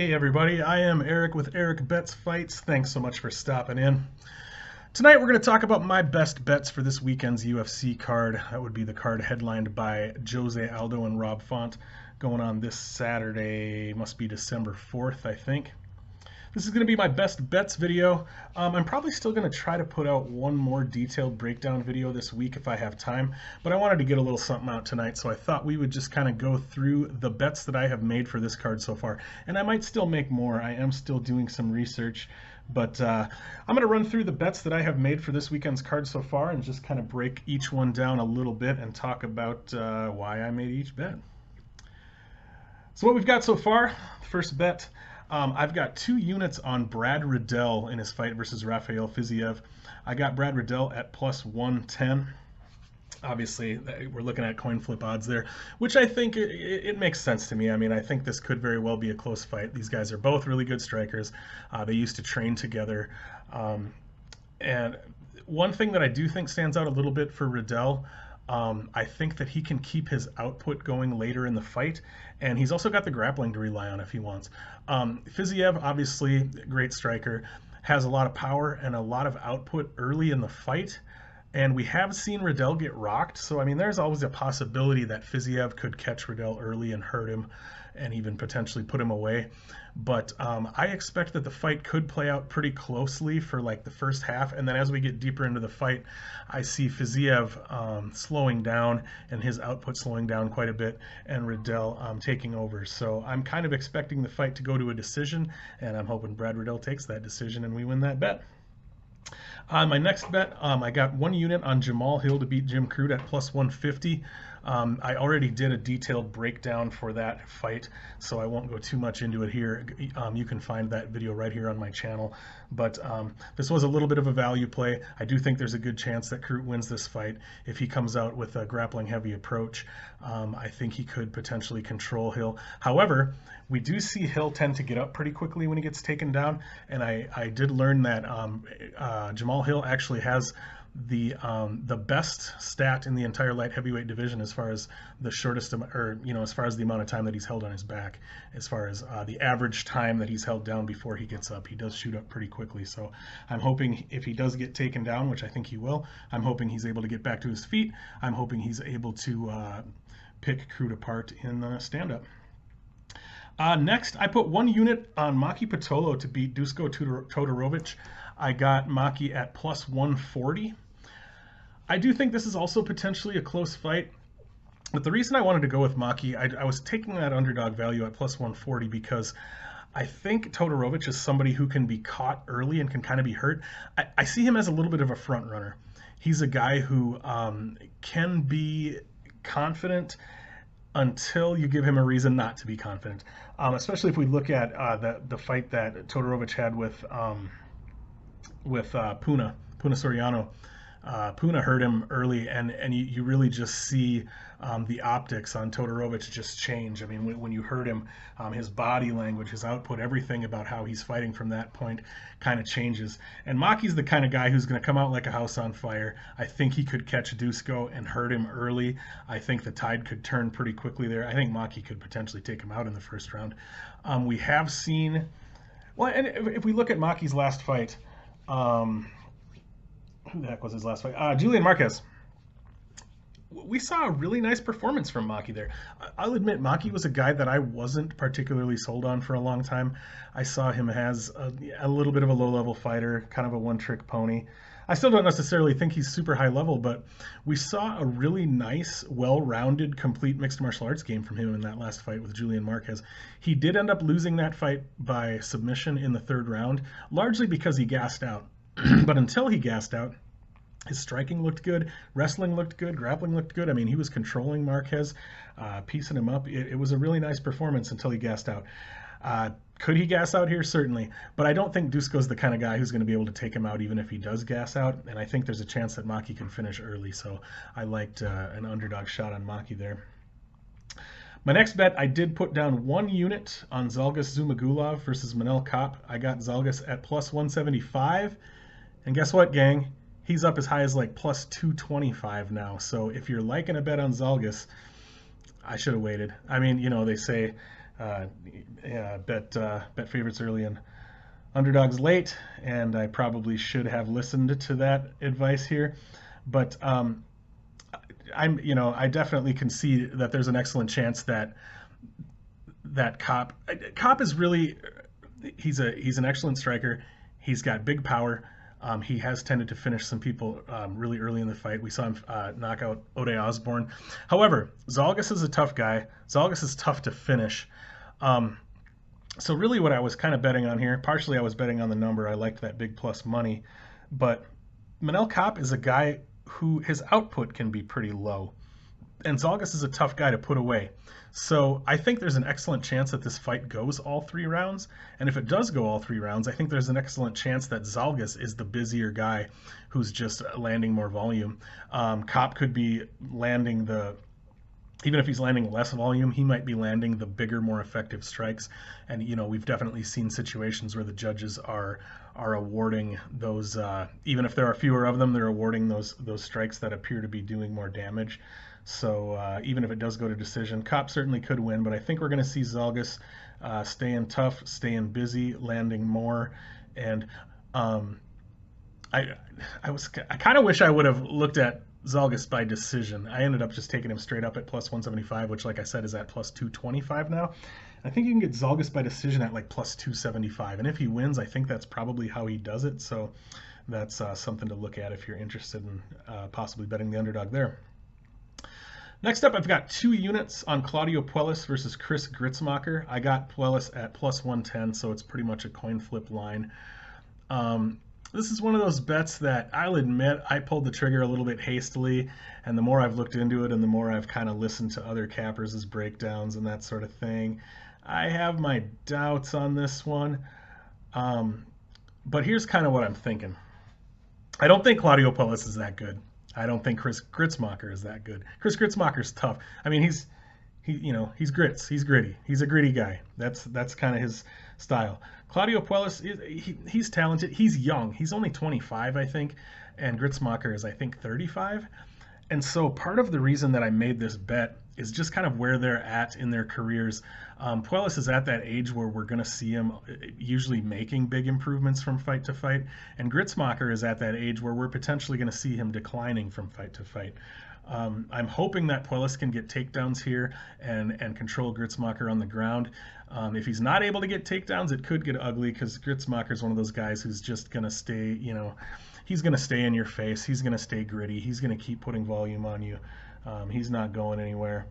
Hey everybody, I am Erik with Erik Bets Fights. Thanks so much for stopping in. Tonight we're going to talk about my best bets for this weekend's UFC card. That would be the card headlined by Jose Aldo and Rob Font, going on this Saturday, must be December 4th, I think. This is going to be my best bets video. I'm probably still going to try to put out one more detailed breakdown video this week if I have time, but I wanted to get a little something out tonight, so I thought we would just kind of go through the bets that I have made for this card so far. And I might still make more. I am still doing some research, but I'm going to run through the bets that I have made for this weekend's card so far and just kind of break each one down a little bit and talk about why I made each bet. So what we've got so far, first bet, I've got 2 units on Brad Riddell in his fight versus Rafael Fiziev. I got Brad Riddell at plus 110. Obviously, we're looking at coin flip odds there, which I think it makes sense to me. I mean, I think this could very well be a close fight. These guys are both really good strikers. They used to train together. And one thing that I do think stands out a little bit for Riddell, I think that he can keep his output going later in the fight, and he's also got the grappling to rely on if he wants. Fiziev, obviously, great striker, has a lot of power and a lot of output early in the fight, and we have seen Riddell get rocked, so I mean, there's always a possibility that Fiziev could catch Riddell early and hurt him and even potentially put him away. But I expect that the fight could play out pretty closely for like the first half, and then as we get deeper into the fight, I see Fiziev slowing down and his output slowing down quite a bit, and Riddell taking over. So I'm kind of expecting the fight to go to a decision, and I'm hoping Brad Riddell takes that decision and we win that bet. On my next bet, I got 1 unit on Jamal Hill to beat Jim Crute at plus 150. I already did a detailed breakdown for that fight, so I won't go too much into it here. You can find that video right here on my channel. But this was a little bit of a value play. I do think there's a good chance that Crute wins this fight. If he comes out with a grappling heavy approach, I think he could potentially control Hill. However, we do see Hill tend to get up pretty quickly when he gets taken down, and I did learn that Jamal Hill actually has the best stat in the entire light heavyweight division as far as the shortest, or as far as the amount of time that he's held on his back, as far as the average time that he's held down before he gets up. He does shoot up pretty quickly, so I'm hoping if he does get taken down, which I think he will, I'm hoping he's able to get back to his feet. I'm hoping he's able to pick Crute apart in stand-up. Next, I put 1 unit on Maki Pitolo to beat Dusko Todorovic. I got Maki at plus 140. I do think this is also potentially a close fight, but the reason I wanted to go with Maki, I was taking that underdog value at plus 140 because I think Todorovic is somebody who can be caught early and can kind of be hurt. I see him as a little bit of a front runner. He's a guy who can be confident until you give him a reason not to be confident. Especially if we look at the fight that Todorovic had with Puna Soriano. Puna hurt him early, and you really just see the optics on Todorovic just change. I mean, when you hurt him, his body language, his output, everything about how he's fighting from that point kind of changes. And Maki's the kind of guy who's going to come out like a house on fire. I think he could catch Dusko and hurt him early. I think the tide could turn pretty quickly there. I think Maki could potentially take him out in the first round. We have seen, well, and if we look at Maki's last fight, who the heck was his last fight? Julian Marquez. We saw a really nice performance from Maki there. I'll admit, Maki was a guy that I wasn't particularly sold on for a long time. I saw him as a little bit of a low-level fighter, kind of a one-trick pony. I still don't necessarily think he's super high level, but we saw a really nice, well-rounded, complete mixed martial arts game from him in that last fight with Julian Marquez. He did end up losing that fight by submission in the 3rd round, largely because he gassed out. But until he gassed out, his striking looked good, wrestling looked good, grappling looked good. I mean, he was controlling Marquez, piecing him up. It was a really nice performance until he gassed out. Could he gas out here? Certainly. But I don't think Dusko's the kind of guy who's going to be able to take him out even if he does gas out. And I think there's a chance that Maki can finish early. So I liked an underdog shot on Maki there. My next bet, I did put down 1 unit on Zhalgas Zhumagulov versus Manel Kape. I got Zhalgas at plus 175. And guess what, gang? He's up as high as like plus 225 now. So if you're liking a bet on Zhalgas, I should have waited. I mean, they say bet favorites early and underdogs late, and I probably should have listened to that advice here. But I definitely concede that there's an excellent chance that Cop is really he's an excellent striker. He's got big power. He has tended to finish some people really early in the fight. We saw him knock out Ode Osborne. However, Zhalgas is a tough guy. Zhalgas is tough to finish. So really what I was kind of betting on here, partially I was betting on the number. I liked that big plus money. But Manel Kape is a guy who his output can be pretty low. And Zhalgas is a tough guy to put away. So I think there's an excellent chance that this fight goes all 3 rounds. And if it does go all 3 rounds, I think there's an excellent chance that Zhalgas is the busier guy who's just landing more volume. Kape could be landing even if he's landing less volume, he might be landing the bigger, more effective strikes. And, we've definitely seen situations where the judges are awarding those, even if there are fewer of them, they're awarding those strikes that appear to be doing more damage. So even if it does go to decision, Kape certainly could win, but I think we're going to see Zhalgas staying tough, staying busy, landing more. And I kind of wish I would have looked at Zhalgas by decision. I ended up just taking him straight up at plus 175, which, like I said, is at plus 225 now. I think you can get Zhalgas by decision at like plus 275, and if he wins, I think that's probably how he does it. So that's something to look at if you're interested in possibly betting the underdog there. Next up, I've got 2 units on Claudio Puellus versus Chris Gritsmacher. I got Puellus at plus 110, so it's pretty much a coin flip line. This is one of those bets that I'll admit I pulled the trigger a little bit hastily, and the more I've looked into it and the more I've kind of listened to other cappers' breakdowns and that sort of thing, I have my doubts on this one. But here's kind of what I'm thinking. I don't think Claudio Puellus is that good. I don't think Chris Gritsmacher is that good. Chris Gritsmacher's tough. I mean, he's grits. He's gritty. He's a gritty guy. That's kind of his style. Claudio Puellus, he's talented. He's young. He's only 25, I think, and Gritsmacher is, I think, 35. And so part of the reason that I made this bet is just kind of where they're at in their careers. Puellus is at that age where we're going to see him usually making big improvements from fight to fight, and Gritsmacher is at that age where we're potentially going to see him declining from fight to fight. I'm hoping that Puellus can get takedowns here and control Gritsmacher on the ground. If he's not able to get takedowns, it could get ugly because Gritsmacher is one of those guys who's just going to stay, he's going to stay in your face. He's going to stay gritty. He's going to keep putting volume on you. He's not going anywhere.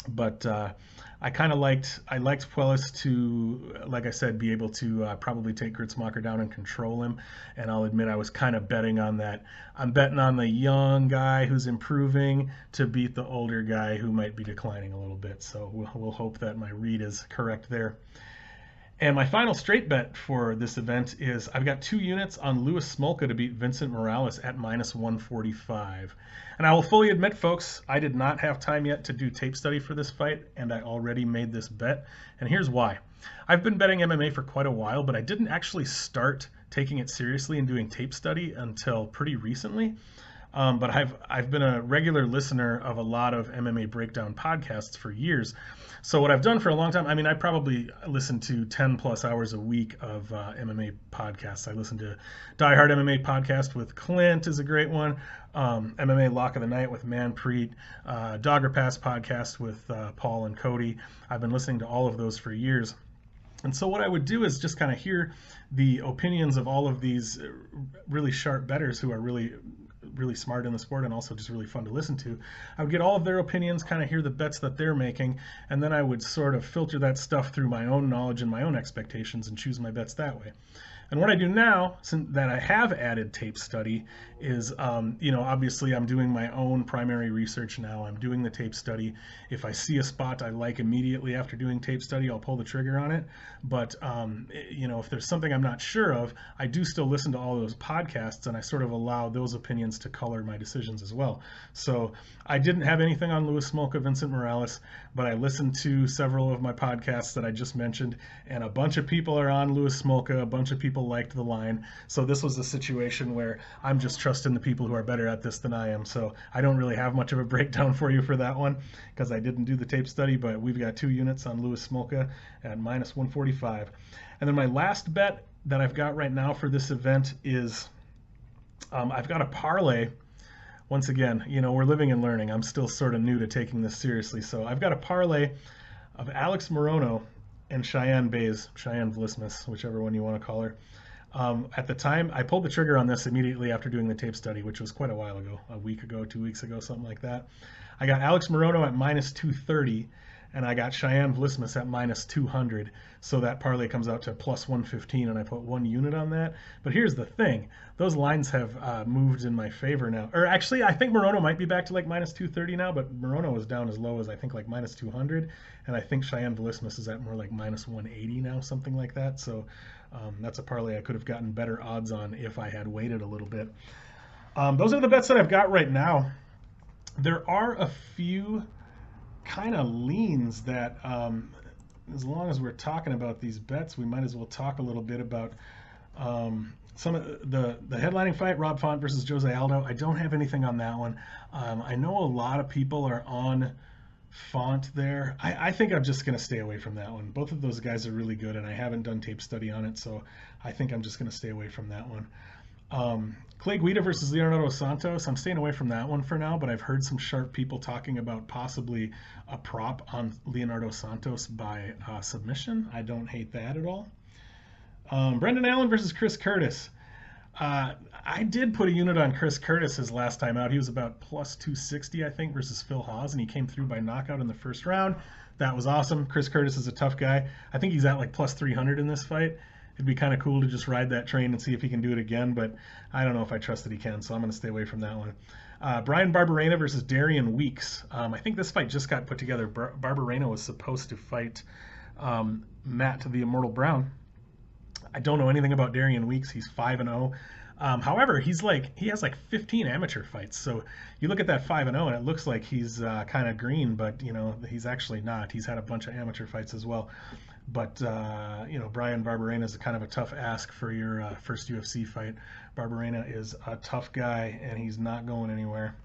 But I liked Puellus to, like I said, be able to probably take Gritsmacher down and control him. And I'll admit I was kind of betting on that. I'm betting on the young guy who's improving to beat the older guy who might be declining a little bit. So we'll hope that my read is correct there. And my final straight bet for this event is I've got 2 units on Louis Smolka to beat Vincent Morales at minus 145. And I will fully admit, folks, I did not have time yet to do tape study for this fight, and I already made this bet. And here's why. I've been betting MMA for quite a while, but I didn't actually start taking it seriously and doing tape study until pretty recently. But I've been a regular listener of a lot of MMA breakdown podcasts for years. So what I've done for a long time, I mean, I probably listen to 10 plus hours a week of MMA podcasts. I listen to Die Hard MMA podcast with Clint is a great one. MMA Lock of the Night with Manpreet. Dogger Pass podcast with Paul and Cody. I've been listening to all of those for years. And so what I would do is just kind of hear the opinions of all of these really sharp bettors who are really smart in the sport and also just really fun to listen to. I would get all of their opinions, kind of hear the bets that they're making, and then I would sort of filter that stuff through my own knowledge and my own expectations and choose my bets that way. And what I do now, since that I have added tape study, is, obviously I'm doing my own primary research now. I'm doing the tape study. If I see a spot I like immediately after doing tape study, I'll pull the trigger on it. But, if there's something I'm not sure of, I do still listen to all those podcasts, and I sort of allow those opinions to color my decisions as well. So I didn't have anything on Louis Smolka, Vincent Morales, but I listened to several of my podcasts that I just mentioned, and a bunch of people are on Louis Smolka, a bunch of people people liked the line. So this was a situation where I'm just trusting the people who are better at this than I am. So I don't really have much of a breakdown for you for that one because I didn't do the tape study, but we've got 2 units on Louis Smolka at minus 145. And then my last bet that I've got right now for this event is I've got a parlay. Once again, you know, we're living and learning. I'm still sort of new to taking this seriously. So I've got a parlay of Alex Moreno and Cheyenne Vlismas, whichever one you want to call her. At the time, I pulled the trigger on this immediately after doing the tape study, which was quite a while ago, a week ago, 2 weeks ago, something like that. I got Alex Moreno at minus 230, and I got Cheyenne Vlismas at minus 200. So that parlay comes out to plus 115, and I put 1 unit on that. But here's the thing. Those lines have moved in my favor now. Or actually, I think Moreno might be back to like minus 230 now, but Moreno was down as low as I think like minus 200. And I think Cheyenne Vlismas is at more like minus 180 now, something like that. So that's a parlay I could have gotten better odds on if I had waited a little bit. Those are the bets that I've got right now. There are a few kind of leans that as long as we're talking about these bets, we might as well talk a little bit about some of the headlining fight, Rob Font versus Jose Aldo. I don't have anything on that one. I know a lot of people are on Font there. I think I'm just going to stay away from that one. Both of those guys are really good, and I haven't done tape study on it, so I think I'm just going to stay away from that one. Clay Guida versus Leonardo Santos. I'm staying away from that one for now, but I've heard some sharp people talking about possibly a prop on Leonardo Santos by submission. I don't hate that at all. Brendan Allen versus Chris Curtis. I did put a unit on Chris Curtis his last time out. He was about plus 260, I think, versus Phil Hawes, and he came through by knockout in the first round. That was awesome. Chris Curtis is a tough guy. I think he's at like plus 300 in this fight. It'd be kind of cool to just ride that train and see if he can do it again, but I don't know if I trust that he can, so I'm going to stay away from that one. Brian Barberena versus Darian Weeks. I think this fight just got put together. Barberena was supposed to fight Matt the Immortal Brown. I don't know anything about Darian Weeks. He's 5-0. However, he has like 15 amateur fights. So you look at that 5-0 and it looks like he's kind of green, but you know, he's actually not. He's had a bunch of amateur fights as well. But you know, Brian Barberena is kind of a tough ask for your first UFC fight. Barberena is a tough guy and he's not going anywhere.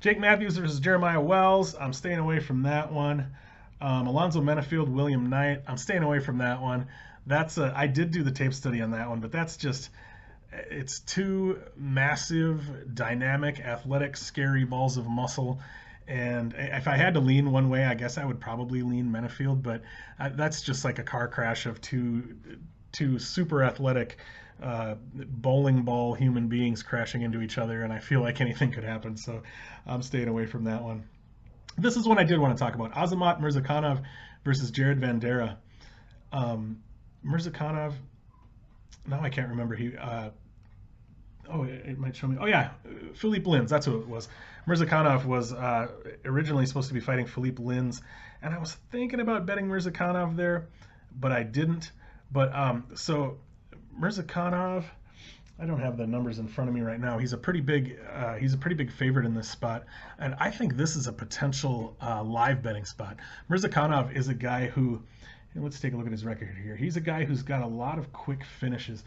Jake Matthews versus Jeremiah Wells. I'm staying away from that one. Alonzo Menafield, William Knight. I'm staying away from that one. I did do the tape study on that one, but that's just, it's two massive, dynamic, athletic, scary balls of muscle. And if I had to lean one way, I guess I would probably lean Menafield, but that's just like a car crash of two super athletic bowling ball human beings crashing into each other, and I feel like anything could happen, so I'm staying away from that one. This is one I did want to talk about. Azamat Murzakanov versus Jared Vandera. Murzakanov, now I can't remember. It might show me. Oh yeah, Philippe Lins, that's who it was. Murzakanov was originally supposed to be fighting Philippe Lins, and I was thinking about betting Murzakanov there, but I didn't. But so Murzakanov, I don't have the numbers in front of me right now. He's a pretty big favorite in this spot, and I think this is a potential live betting spot. Murzakanov is a guy who, let's take a look at his record here. He's a guy who's got a lot of quick finishes.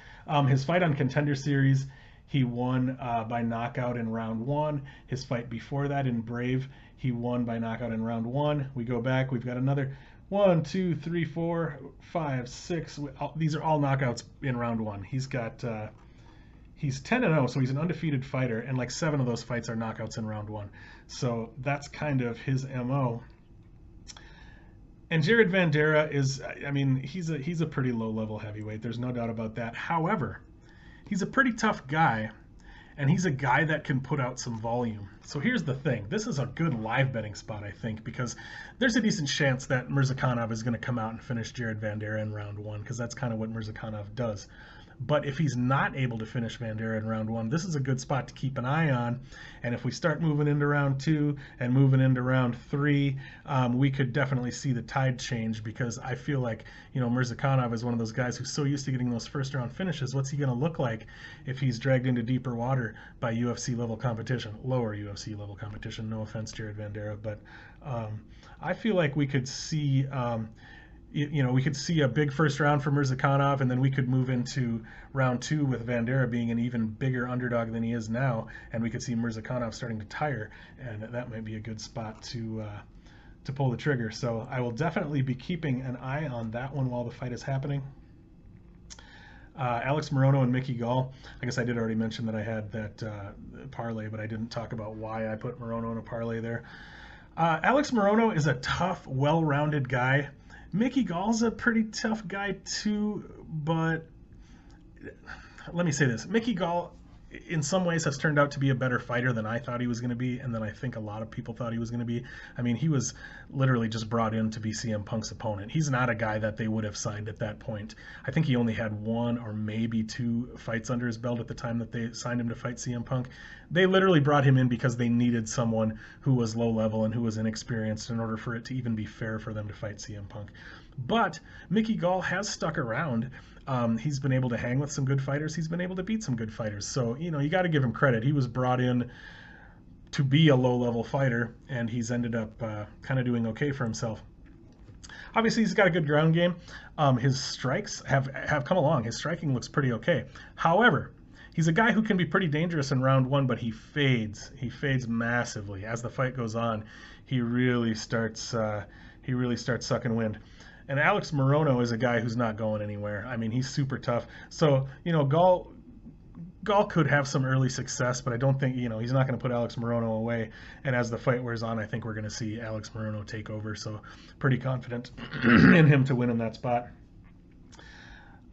His fight on Contender Series, he won by knockout in round 1. His fight before that in Brave, he won by knockout in round 1. We go back, we've got another 1, 2, 3, 4, 5, 6. These are all knockouts in round 1. He's 10-0, so he's an undefeated fighter, and like 7 of those fights are knockouts in round 1. So that's kind of his MO. And Jared Vandera is, I mean, he's a pretty low-level heavyweight. There's no doubt about that. However, he's a pretty tough guy, and he's a guy that can put out some volume. So here's the thing. This is a good live betting spot, I think, because there's a decent chance that Murzakanov is going to come out and finish Jared Vandera in round 1, because that's kind of what Murzakanov does. But if he's not able to finish Vandera in round 1, this is a good spot to keep an eye on. And if we start moving into round 2 and moving into round 3, we could definitely see the tide change, because I feel like, you know, Murzakanov is one of those guys who's so used to getting those first round finishes. What's he going to look like if he's dragged into deeper water by UFC level competition, lower UFC level competition? No offense, Jared Vandera, but I feel like we could see we could see a big first round for Mirzakhanov, and then we could move into round 2 with Vandera being an even bigger underdog than he is now, and we could see Mirzakhanov starting to tire, and that might be a good spot to pull the trigger. So I will definitely be keeping an eye on that one while the fight is happening. Alex Moreno and Mickey Gall. I guess I did already mention that I had that parlay, but I didn't talk about why I put Moreno in a parlay there. Alex Moreno is a tough, well-rounded guy. Mickey Gall's a pretty tough guy too, but let me say this. Mickey Gall, in some ways, has turned out to be a better fighter than I thought he was going to be, and than I think a lot of people thought he was going to be. I mean, he was literally just brought in to be CM Punk's opponent. He's not a guy that they would have signed at that point. I think he only had 1 or maybe 2 fights under his belt at the time that they signed him to fight CM Punk. They literally brought him in because they needed someone who was low level and who was inexperienced in order for it to even be fair for them to fight CM Punk. But Mickey Gall has stuck around. He's been able to hang with some good fighters. He's been able to beat some good fighters. So, you got to give him credit. He was brought in to be a low-level fighter, and he's ended up kind of doing okay for himself. Obviously, he's got a good ground game. His strikes have come along. His striking looks pretty okay. However, he's a guy who can be pretty dangerous in round 1, but he fades. He fades massively. As the fight goes on, he really starts sucking wind. And Alex Moreno is a guy who's not going anywhere. I mean, he's super tough. So, Gall could have some early success, but I don't think, he's not going to put Alex Moreno away. And as the fight wears on, I think we're going to see Alex Moreno take over. So pretty confident in him to win in that spot.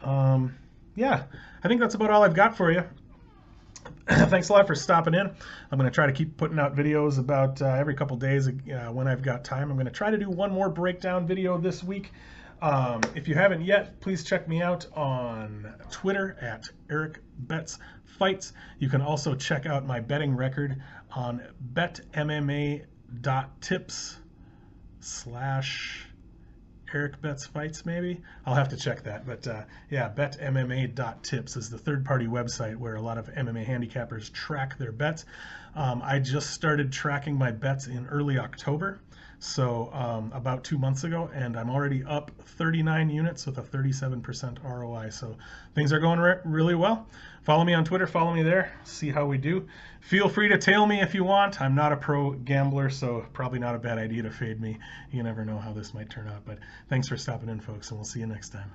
Yeah, I think that's about all I've got for you. Thanks a lot for stopping in. I'm going to try to keep putting out videos about every couple days when I've got time. I'm going to try to do one more breakdown video this week. If you haven't yet, please check me out on Twitter at erikbetsfights. You can also check out my betting record on betmma.tips/erikbetsfights maybe. I'll have to check that, but yeah, betmma.tips is the third-party website where a lot of MMA handicappers track their bets. I just started tracking my bets in early October, so about 2 months ago, and I'm already up 39 units with a 37% ROI, so things are going really well. Follow me on Twitter, follow me there, see how we do. Feel free to tail me if you want. I'm not a pro gambler, so probably not a bad idea to fade me. You never know how this might turn out, but thanks for stopping in, folks, and we'll see you next time.